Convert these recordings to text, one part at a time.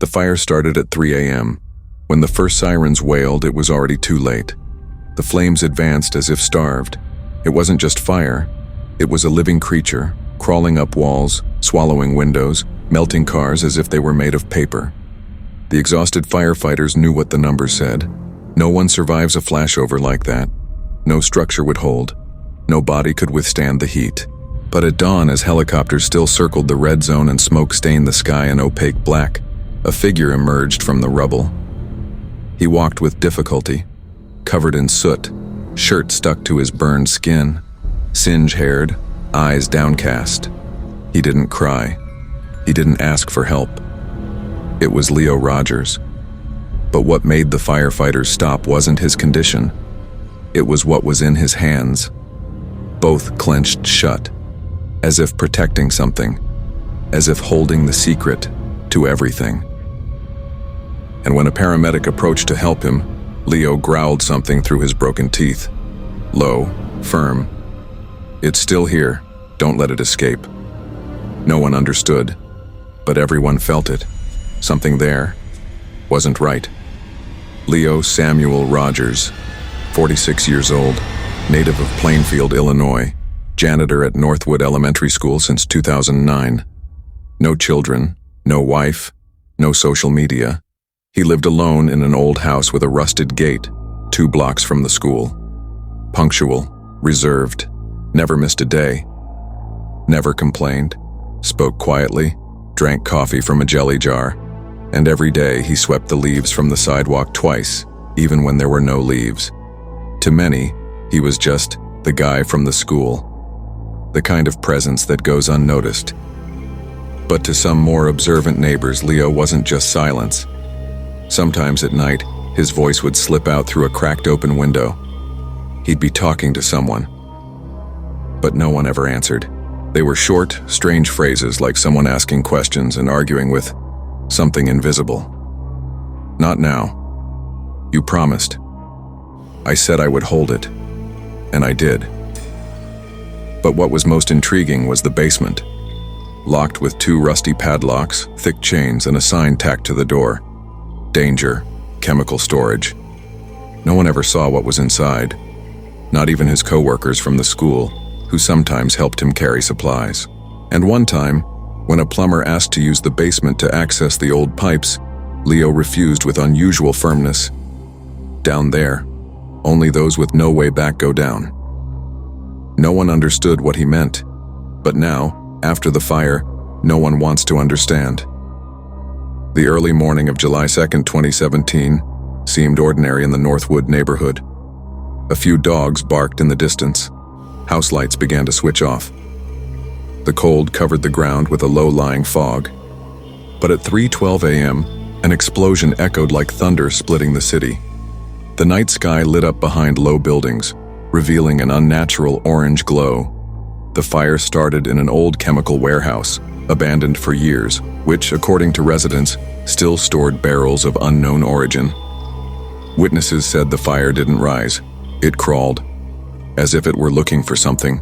The fire started at 3 a.m. When the first sirens wailed, it was already too late. The flames advanced as if starved. It wasn't just fire. It was a living creature, crawling up walls, swallowing windows, melting cars as if they were made of paper. The exhausted firefighters knew what the numbers said. No one survives a flashover like that. No structure would hold. No body could withstand the heat. But at dawn, as helicopters still circled the red zone and smoke stained the sky an opaque black, a figure emerged from the rubble. He walked with difficulty, covered in soot, shirt stuck to his burned skin, singe-haired, eyes downcast. He didn't cry. He didn't ask for help. It was Leo Rogers. But what made the firefighters stop wasn't his condition. It was what was in his hands, both clenched shut, as if protecting something, as if holding the secret to everything. And when a paramedic approached to help him, Leo growled something through his broken teeth. Low, firm. "It's still here. Don't let it escape." No one understood, but everyone felt it. Something there wasn't right. Leo Samuel Rogers, 46 years old, native of Plainfield, Illinois, janitor at Northwood Elementary School since 2009. No children, no wife, no social media. He lived alone in an old house with a rusted gate, 2 blocks from the school. Punctual, reserved, never missed a day. Never complained, spoke quietly, drank coffee from a jelly jar, and every day he swept the leaves from the sidewalk twice, even when there were no leaves. To many, he was just the guy from the school, the kind of presence that goes unnoticed. But to some more observant neighbors, Leo wasn't just silence. Sometimes at night, his voice would slip out through a cracked open window. He'd be talking to someone, but no one ever answered. They were short, strange phrases like someone asking questions and arguing with something invisible. "Not now. You promised." I said I would hold it, and I did. But what was most intriguing was the basement. Locked with 2 rusty padlocks, thick chains, and a sign tacked to the door. Danger, chemical storage. No one ever saw what was inside. Not even his co-workers from the school, who sometimes helped him carry supplies. And one time, when a plumber asked to use the basement to access the old pipes, Leo refused with unusual firmness. Down there, only those with no way back go down. No one understood what he meant, but now, after the fire, no one wants to understand. The early morning of July 2nd, 2017, seemed ordinary in the Northwood neighborhood. A few dogs barked in the distance. House lights began to switch off. The cold covered the ground with a low-lying fog. But at 3:12 a.m., an explosion echoed like thunder splitting the city. The night sky lit up behind low buildings, revealing an unnatural orange glow. The fire started in an old chemical warehouse, abandoned for years, which, according to residents, still stored barrels of unknown origin. Witnesses said the fire didn't rise. It crawled, as if it were looking for something.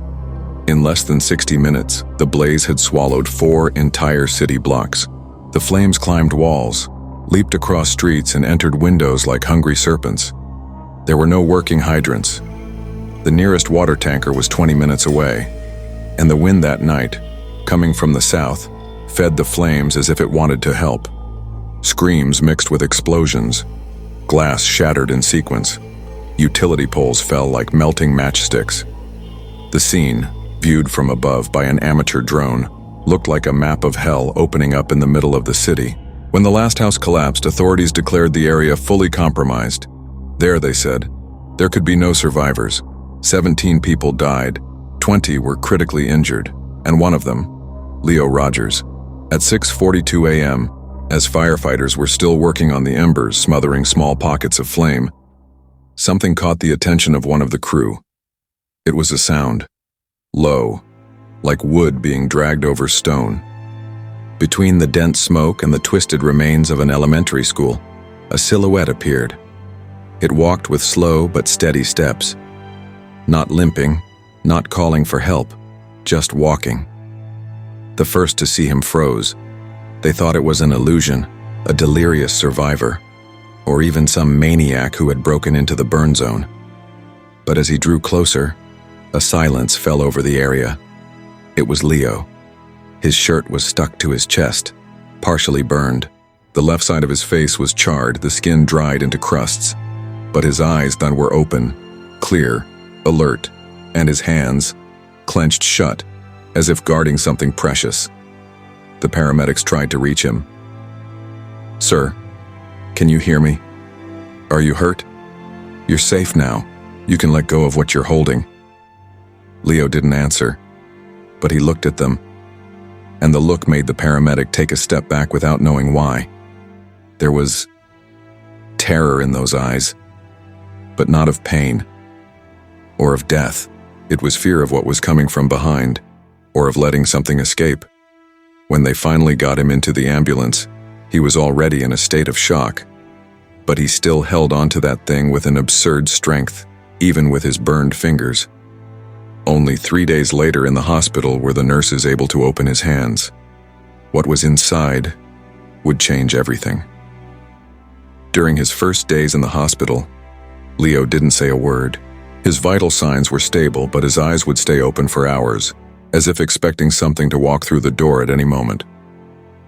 In less than 60 minutes, the blaze had swallowed 4 entire city blocks. The flames climbed walls, leaped across streets, and entered windows like hungry serpents. There were no working hydrants. The nearest water tanker was 20 minutes away, and the wind that night, coming from the south, fed the flames as if it wanted to help. Screams mixed with explosions. Glass shattered in sequence. Utility poles fell like melting matchsticks. The scene, viewed from above by an amateur drone, looked like a map of hell opening up in the middle of the city. When the last house collapsed, authorities declared the area fully compromised. There, they said, there could be no survivors. 17 people died, 20 were critically injured, and one of them, Leo Rogers. At 6:42 a.m., as firefighters were still working on the embers smothering small pockets of flame, something caught the attention of one of the crew. It was a sound, low, like wood being dragged over stone. Between the dense smoke and the twisted remains of an elementary school, a silhouette appeared. It walked with slow but steady steps, not limping, not calling for help, just walking. The first to see him froze. They thought it was an illusion, a delirious survivor, or even some maniac who had broken into the burn zone. But as he drew closer, a silence fell over the area. It was Leo. His shirt was stuck to his chest, partially burned. The left side of his face was charred, the skin dried into crusts. But his eyes then were open, clear, alert, and his hands clenched shut, as if guarding something precious. The paramedics tried to reach him. "Sir, can you hear me? Are you hurt? You're safe now. You can let go of what you're holding." Leo didn't answer, but he looked at them, and the look made the paramedic take a step back without knowing why. There was terror in those eyes, but not of pain or of death. It was fear of what was coming from behind, or of letting something escape. When they finally got him into the ambulance, he was already in a state of shock, but he still held onto that thing with an absurd strength, even with his burned fingers. Only 3 days later in the hospital were the nurses able to open his hands. What was inside would change everything. During his first days in the hospital, Leo didn't say a word. His vital signs were stable, but his eyes would stay open for hours, as if expecting something to walk through the door at any moment.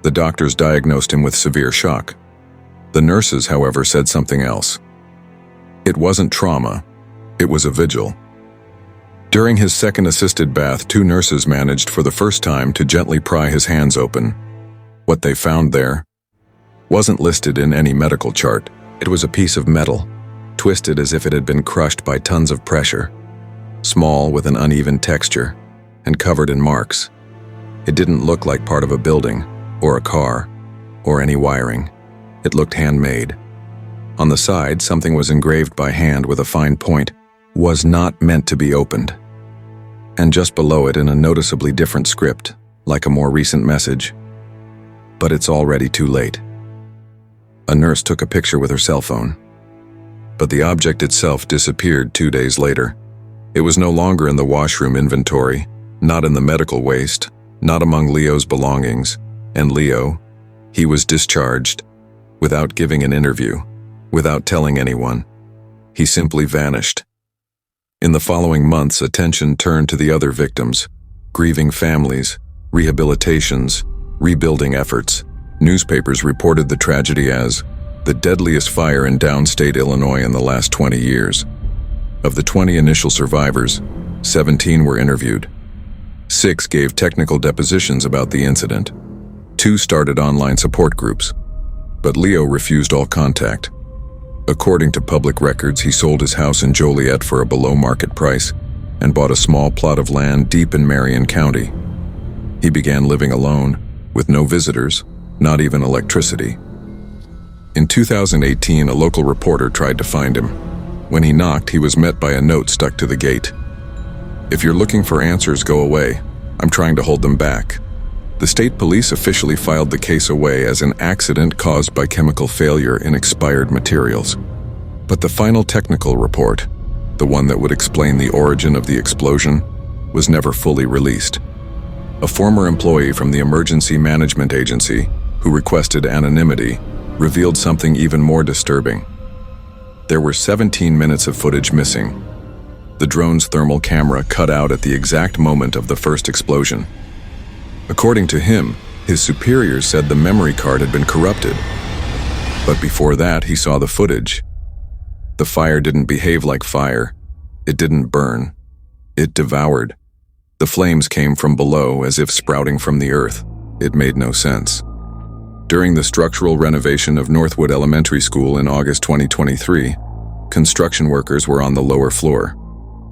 The doctors diagnosed him with severe shock. The nurses, however, said something else. It wasn't trauma, it was a vigil. During his second assisted bath, 2 nurses managed for the first time to gently pry his hands open. What they found there wasn't listed in any medical chart. It was a piece of metal, twisted as if it had been crushed by tons of pressure, small with an uneven texture, and covered in marks. It didn't look like part of a building, or a car, or any wiring. It looked handmade. On the side, something was engraved by hand with a fine point, "Was not meant to be opened." And just below it, in a noticeably different script, like a more recent message, "But it's already too late." A nurse took a picture with her cell phone, but the object itself disappeared 2 days later. It was no longer in the washroom inventory, not in the medical waste, not among Leo's belongings, and Leo, he was discharged, without giving an interview, without telling anyone. He simply vanished. In the following months, attention turned to the other victims, grieving families, rehabilitations, rebuilding efforts. Newspapers reported the tragedy as the deadliest fire in downstate Illinois in the last 20 years. Of the 20 initial survivors, 17 were interviewed. 6 gave technical depositions about the incident. 2 started online support groups. But Leo refused all contact. According to public records, he sold his house in Joliet for a below-market price and bought a small plot of land deep in Marion County. He began living alone, with no visitors, not even electricity. In 2018, a local reporter tried to find him. When he knocked, he was met by a note stuck to the gate. "If you're looking for answers, go away. I'm trying to hold them back." The state police officially filed the case away as an accident caused by chemical failure in expired materials. But the final technical report, the one that would explain the origin of the explosion, was never fully released. A former employee from the Emergency Management Agency, who requested anonymity, revealed something even more disturbing. There were 17 minutes of footage missing. The drone's thermal camera cut out at the exact moment of the first explosion. According to him, his superiors said the memory card had been corrupted. But before that, he saw the footage. The fire didn't behave like fire. It didn't burn. It devoured. The flames came from below as if sprouting from the earth. It made no sense. During the structural renovation of Northwood Elementary School in August 2023, construction workers were on the lower floor.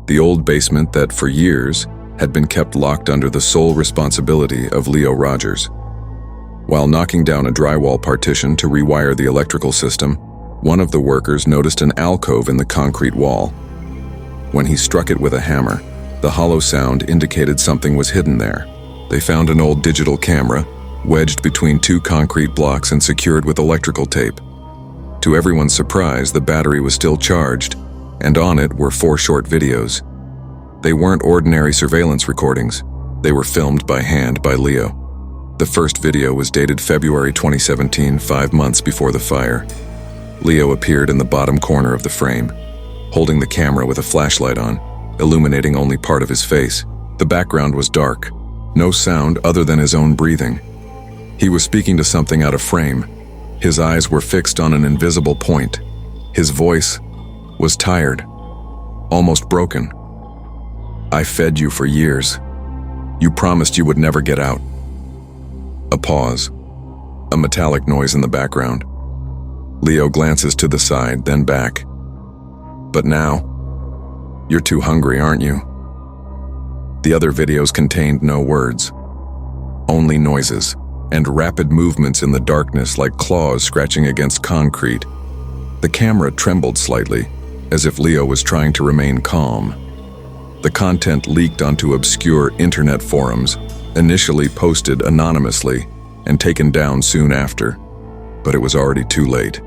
The old basement that, for years, had been kept locked under the sole responsibility of Leo Rogers. While knocking down a drywall partition to rewire the electrical system, one of the workers noticed an alcove in the concrete wall. When he struck it with a hammer, the hollow sound indicated something was hidden there. They found an old digital camera, wedged between 2 concrete blocks and secured with electrical tape. To everyone's surprise, the battery was still charged, and on it were 4 short videos. They weren't ordinary surveillance recordings. They were filmed by hand by Leo. The first video was dated February 2017, 5 months before the fire. Leo appeared in the bottom corner of the frame, holding the camera with a flashlight on, illuminating only part of his face. The background was dark, no sound other than his own breathing. He was speaking to something out of frame. His eyes were fixed on an invisible point. His voice was tired, almost broken. "I fed you for years. You promised you would never get out." A pause, a metallic noise in the background. Leo glances to the side, then back. "But now, you're too hungry, aren't you?" The other videos contained no words, only noises and rapid movements in the darkness like claws scratching against concrete. The camera trembled slightly, as if Leo was trying to remain calm. The content leaked onto obscure internet forums, initially posted anonymously and taken down soon after, but it was already too late.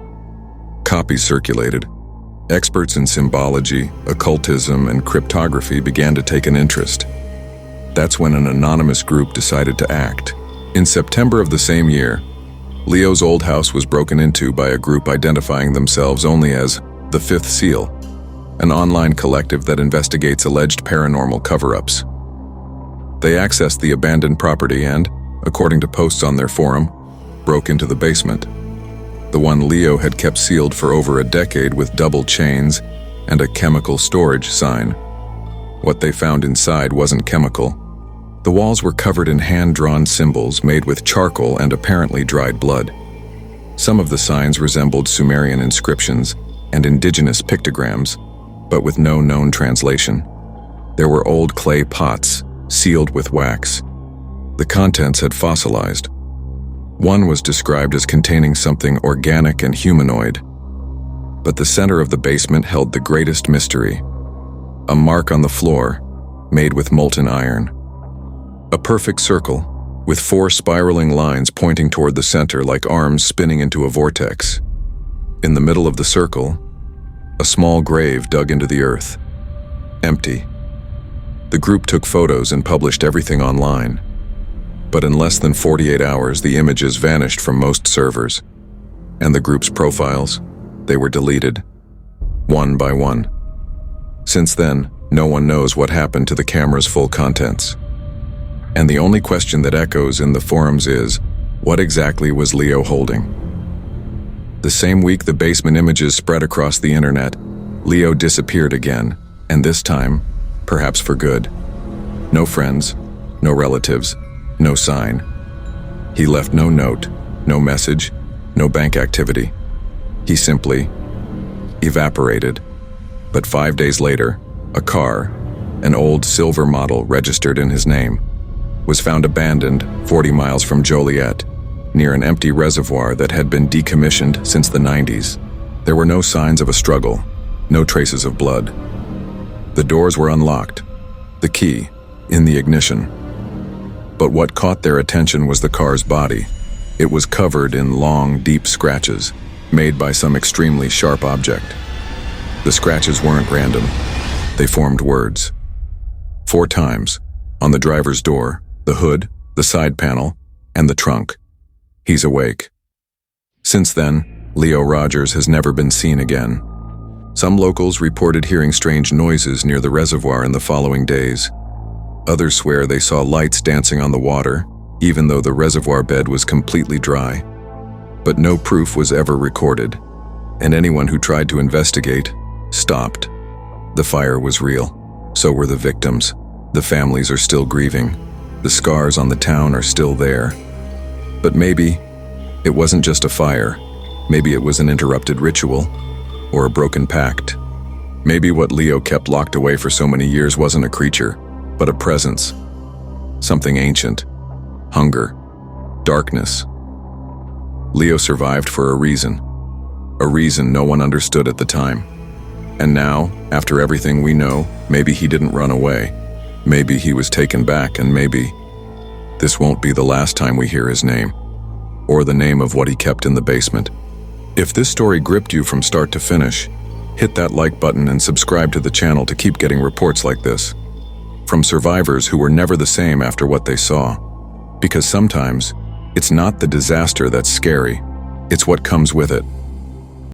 Copies circulated. Experts in symbology, occultism, and cryptography began to take an interest. That's when an anonymous group decided to act. In September of the same year, Leo's old house was broken into by a group identifying themselves only as the Fifth Seal, an online collective that investigates alleged paranormal cover-ups. They accessed the abandoned property and, according to posts on their forum, broke into the basement, the one Leo had kept sealed for over a decade with double chains and a chemical storage sign. What they found inside wasn't chemical. The walls were covered in hand-drawn symbols made with charcoal and apparently dried blood. Some of the signs resembled Sumerian inscriptions and indigenous pictograms, but with no known translation. There were old clay pots, sealed with wax. The contents had fossilized. One was described as containing something organic and humanoid. But the center of the basement held the greatest mystery: a mark on the floor, made with molten iron. A perfect circle, with 4 spiraling lines pointing toward the center like arms spinning into a vortex. In the middle of the circle, a small grave dug into the earth. Empty. The group took photos and published everything online. But in less than 48 hours, the images vanished from most servers. And the group's profiles, they were deleted, one by one. Since then, no one knows what happened to the camera's full contents. And the only question that echoes in the forums is, what exactly was Leo holding? The same week the basement images spread across the internet, Leo disappeared again, and this time, perhaps for good. No friends, no relatives, no sign. He left no note, no message, no bank activity. He simply evaporated. But 5 days later, a car, an old silver model registered in his name, was found abandoned 40 miles from Joliet, near an empty reservoir that had been decommissioned since the 90s. There were no signs of a struggle, no traces of blood. The doors were unlocked, the key in the ignition. But what caught their attention was the car's body. It was covered in long, deep scratches, made by some extremely sharp object. The scratches weren't random. They formed words. 4 times, on the driver's door, the hood, the side panel, and the trunk. He's awake. Since then, Leo Rogers has never been seen again. Some locals reported hearing strange noises near the reservoir in the following days. Others swear they saw lights dancing on the water, even though the reservoir bed was completely dry. But no proof was ever recorded, and anyone who tried to investigate stopped. The fire was real. So were the victims. The families are still grieving. The scars on the town are still there. But maybe it wasn't just a fire. Maybe it was an interrupted ritual or a broken pact. Maybe what Leo kept locked away for so many years wasn't a creature, but a presence. Something ancient. Hunger. Darkness. Leo survived for a reason no one understood at the time. And now, after everything we know, maybe he didn't run away. Maybe he was taken back, and maybe this won't be the last time we hear his name, or the name of what he kept in the basement. If this story gripped you from start to finish, hit that like button and subscribe to the channel to keep getting reports like this, from survivors who were never the same after what they saw. Because sometimes, It's not the disaster that's scary, it's what comes with it.